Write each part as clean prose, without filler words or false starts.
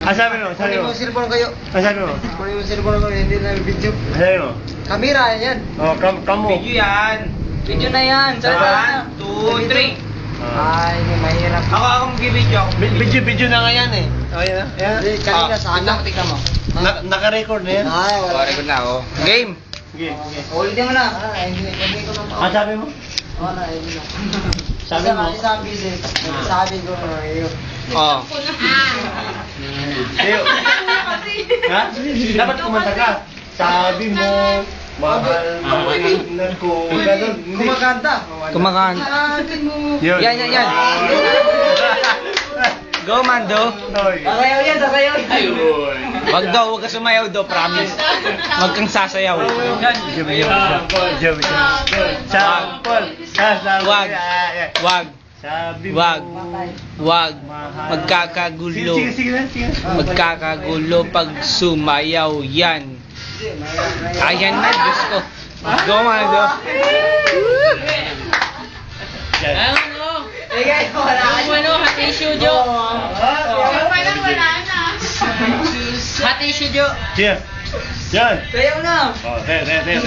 Sabi mo, sabi Kunin mo. mo cellphone kayo. Sabi mo. Kunin mo cellphone ko, hindi na video. Sabi mo. Kamera yan. Oh, kamo. Video yan. Video na yan. 1, 2, 3. Ay, hindi mahirap. Ako mag-video. Video na nga yan eh. Oh, yan. Hindi, kanina sana. Tingnan mo. Naka-record na yan. Ay, wala. Sorry ko na ako. Game. Sige, sige. Ulitin mo na. Hindi ko na. Sabi mo? Wala, hindi na. Sabi mo? Sabi ko na yun. Oh. Sayo. Ha? Dapat kumanta ka. Sabi mo, mahal ko. Ganun. Hindi. Kumakanta. Kumakanta. Sabi mo. Yun. Yan. Go, Mando. Noy. Sasayaw yan, sasayaw yan. Wag daw, wag ka sumayaw daw, promise. Wag kang sasayaw. Sampol. Wag. Wag. Sabi mo. Wag. Wag. Magkakagulo. Sige na. Magkakagulo pag sumayaw yan. Ayan na, Diyos ko. Go, Mando. Yan. Ikaw, wala ka. Hati studio. Hati studio. Cheers. Yan. Sayaw na. Oh, tayo. Tayo.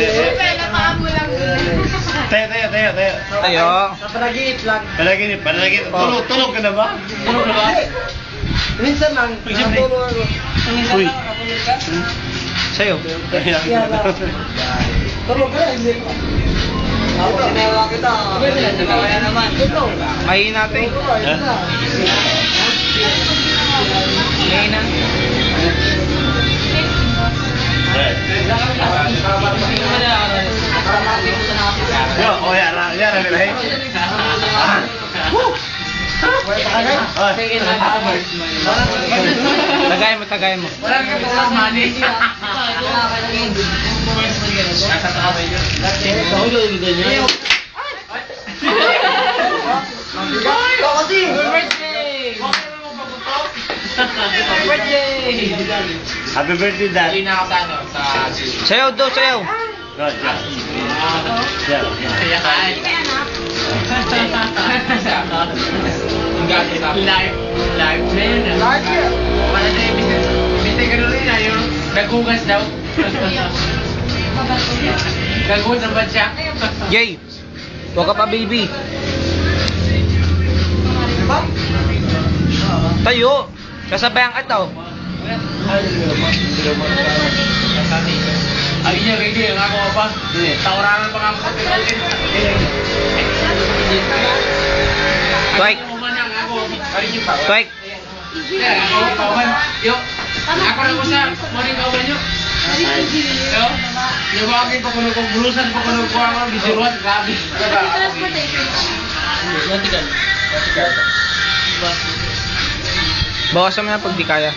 Tayo. Napanagip lang. Palagi. Tulog ka na ba? Minsan lang. Natulog ako. Uy. Sa'yo. Tulog ka na, hindi ko. Ako, sinawa kita. Kaya naman. Ikaw. Ay natin. Ngayon na. Yo, oh ya, nila. Tagay mo. Wala ka pa money. Ikaw kasi. Happy birthday, Dad. Sayaw daw, sayaw. Oh, yeah. Live na yun ah. Live yan. Wala na yung Mr. Carolina yung naghugas daw. Naghugas na ba siya? Jay. Huwag ka pa, baby. Tayo. Sasabayan ka tao. Ay niya, ready. Ang ako pa. Tauranan pa kang kapit. Twike. Twike. Ako na ko sa morning kawan nyo. Yo, yung mga aking pakunog kong bulusan, pakunog ko ako, bisiruan, grabe. Bawasan mo na pag di kaya.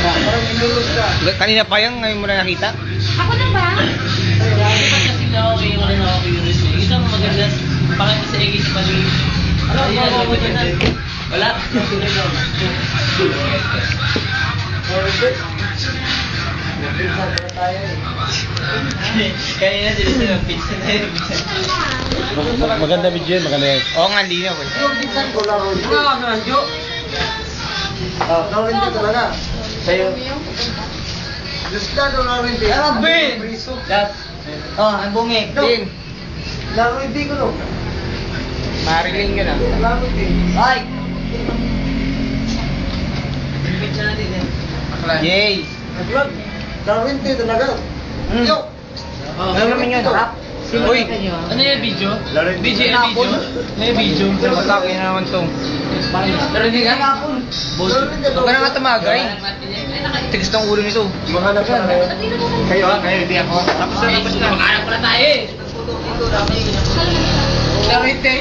Parang indulog ka. Kanina pa yan, ngayon mo na nakita? Ako na ba? Kasi na ako yung ano ako yung risk. Ito ang maganda. Pakita sa Egis Pali. Wala. Kaya na sila sa pizza na yun. Maganda video yan, maganda yan. Oo nga, linaw eh. Yung pinsan ko laro. Laro din talaga. Sa'yo. Gusto laro din. Ano, Ben? Oh, ang bungi. Din. Laro din ko no. Mariling ka na. Laro din. Ay! Yay! Naglag. Laro din talaga. Yo! Ano naman yun? Uy! Ano yung video? Laro din. Video yung video? Ano yung video? Matake na naman to. Pero hindi ka? Huwag ka na nga tumagay. Tigas ng ulo nito. Mahanap ka na kayo. Kayo, hindi ako. Tapos na, maghanap pala tayo eh. Laro hindi.